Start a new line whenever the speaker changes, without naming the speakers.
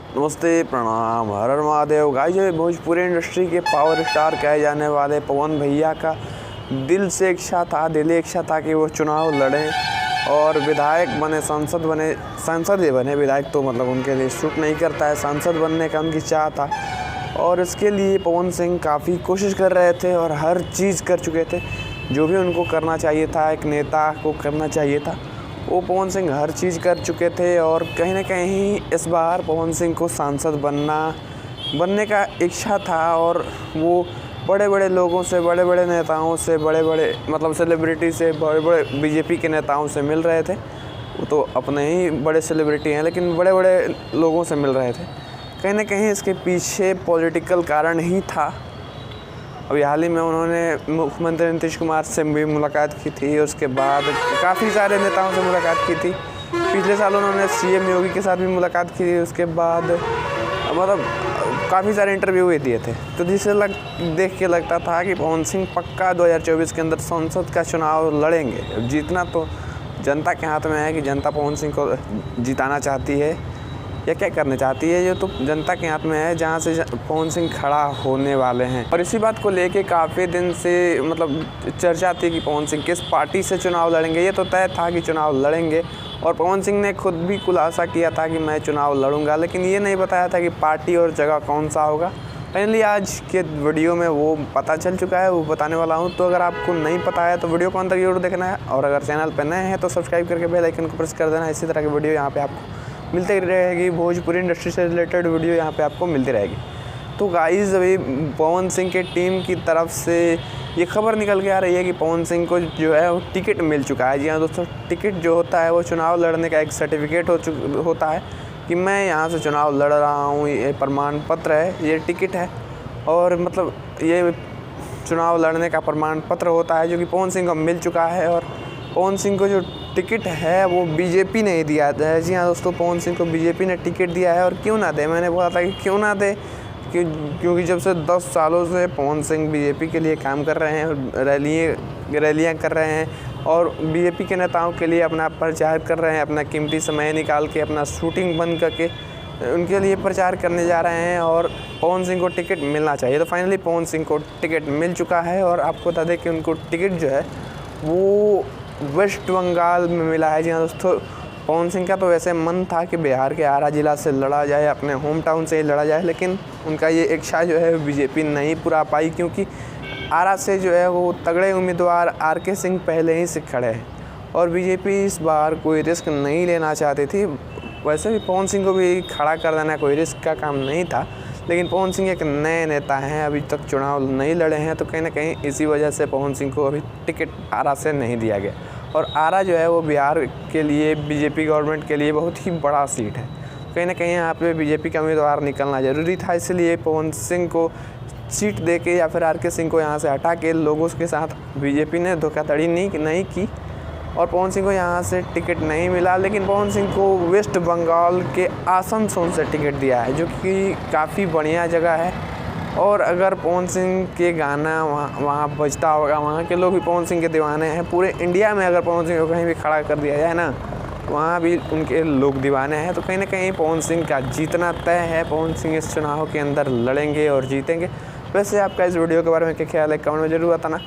नमस्ते, प्रणाम, हर हर Mahadev. Guys, Bhojpuri industry के पावर स्टार कहे जाने वाले पवन भैया का दिल से इच्छा था कि वो चुनाव लड़ें और विधायक बने, सांसद ही बने। विधायक तो मतलब उनके लिए सूट नहीं करता है, सांसद बनने का उनकी चाह था। और इसके लिए पवन सिंह काफ़ी कोशिश कर रहे थे और हर चीज़ कर चुके थे जो भी उनको करना चाहिए था, एक नेता को करना चाहिए था, वो पवन सिंह हर चीज़ कर चुके थे। और कहीं ना कहीं इस बार पवन सिंह को सांसद बनने का इच्छा था और वो बड़े बड़े लोगों से, बड़े बड़े नेताओं से, बड़े बड़े मतलब सेलिब्रिटी से, बड़े बड़े बीजेपी के नेताओं से मिल रहे थे। वो तो अपने ही बड़े सेलिब्रिटी हैं, लेकिन बड़े बड़े लोगों से मिल रहे थे। कहीं ना कहीं इसके पीछे पॉलिटिकल कारण ही था। अभी हाल ही में उन्होंने मुख्यमंत्री नीतीश कुमार से भी मुलाकात की थी, उसके बाद काफ़ी सारे नेताओं से मुलाकात की थी। पिछले साल उन्होंने सीएम योगी के साथ भी मुलाकात की थी। उसके बाद मतलब काफ़ी सारे इंटरव्यू भी दिए थे, तो जिससे देख के लगता था कि पवन सिंह पक्का 2024 के अंदर संसद का चुनाव लड़ेंगे। जीतना तो जनता के हाथ में है कि जनता पवन सिंह को जिताना चाहती है या क्या करना चाहती है, ये तो जनता के हाथ में है जहाँ से पवन सिंह खड़ा होने वाले हैं। और इसी बात को लेके काफ़ी दिन से मतलब चर्चा थी कि पवन सिंह किस पार्टी से चुनाव लड़ेंगे। ये तो तय था कि चुनाव लड़ेंगे और पवन सिंह ने खुद भी खुलासा किया था कि मैं चुनाव लड़ूंगा, लेकिन ये नहीं बताया था कि पार्टी और जगह कौन सा होगा। फाइनली आज के वीडियो में वो पता चल चुका है, वो बताने वाला हूँ। तो अगर आपको नहीं पता है तो वीडियो को अंत तक जरूर देखना है, और अगर चैनल पर नए हैं तो सब्सक्राइब करके बेल आइकन को प्रेस कर देना। इसी तरह की वीडियो यहाँ पे आपको मिलती रहेगी, भोजपुरी इंडस्ट्री से रिलेटेड वीडियो यहाँ पे आपको मिलती रहेगी। तो गाइस, अभी पवन सिंह के टीम की तरफ से ये खबर निकल के आ रही है कि पवन सिंह को जो है वो टिकट मिल चुका है। जी हाँ दोस्तों, टिकट जो होता है वो चुनाव लड़ने का एक सर्टिफिकेट होता है कि मैं यहाँ से चुनाव लड़ रहा हूँ। ये प्रमाण पत्र है, ये टिकट है, और मतलब ये चुनाव लड़ने का प्रमाण पत्र होता है जो कि पवन सिंह को मिल चुका है। और पवन सिंह को जो टिकट है वो बीजेपी ने ही दिया है। जी हाँ दोस्तों, पवन सिंह को बीजेपी ने टिकट दिया है। और क्यों ना दे, मैंने बोला था कि क्यों ना दे, क्योंकि जब से 10 सालों से पवन सिंह बीजेपी के लिए काम कर रहे हैं, रैलियाँ कर रहे हैं और बीजेपी के नेताओं के लिए अपना प्रचार कर रहे हैं, अपना कीमती समय निकाल के, अपना शूटिंग बंद करके उनके लिए प्रचार करने जा रहे हैं। और पवन सिंह को टिकट मिलना चाहिए। तो फाइनली पवन सिंह को टिकट मिल चुका है। और आपको बता दें कि उनको टिकट जो है वो वेस्ट बंगाल में मिला है। जी हाँ दोस्तों, पवन सिंह का तो वैसे मन था कि बिहार के आरा जिला से लड़ा जाए, अपने होम टाउन से ही लड़ा जाए, लेकिन उनका ये इच्छा जो है बीजेपी नहीं पूरा पाई, क्योंकि आरा से जो है वो तगड़े उम्मीदवार आर.के. सिंह पहले ही से खड़े हैं और बीजेपी इस बार कोई रिस्क नहीं लेना चाहती थी। वैसे भी पवन सिंह को भी खड़ा कर देना कोई रिस्क का काम नहीं था, लेकिन पवन सिंह एक नए नेता हैं, अभी तक चुनाव नहीं लड़े हैं, तो कहीं ना कहीं इसी वजह से पवन सिंह को अभी टिकट आरा से नहीं दिया गया। और आरा जो है वो बिहार के लिए, बीजेपी गवर्नमेंट के लिए बहुत ही बड़ा सीट है। कहीं ना कहीं यहाँ पे बीजेपी का उम्मीदवार निकलना ज़रूरी था, इसलिए पवन सिंह को सीट दे के या फिर आर.के. सिंह को यहाँ से हटा के लोगों के साथ बीजेपी ने धोखाधड़ी नहीं की और पवन सिंह को यहाँ से टिकट नहीं मिला। लेकिन पवन सिंह को वेस्ट बंगाल के आसनसोल से टिकट दिया है, जो कि काफ़ी बढ़िया जगह है। और अगर पवन सिंह के गाना वहाँ बजता होगा, वहाँ के लोग भी पवन सिंह के दीवाने हैं। पूरे इंडिया में अगर पवन सिंह को कहीं भी खड़ा कर दिया जाए ना, वहाँ भी उनके लोग दीवाने हैं। तो कहीं ना कहीं पवन सिंह का जीतना तय है। पवन सिंह इस चुनाव के अंदर लड़ेंगे और जीतेंगे। वैसे आपका इस वीडियो के बारे में क्या ख्याल है, कमेंट में ज़रूर बताना।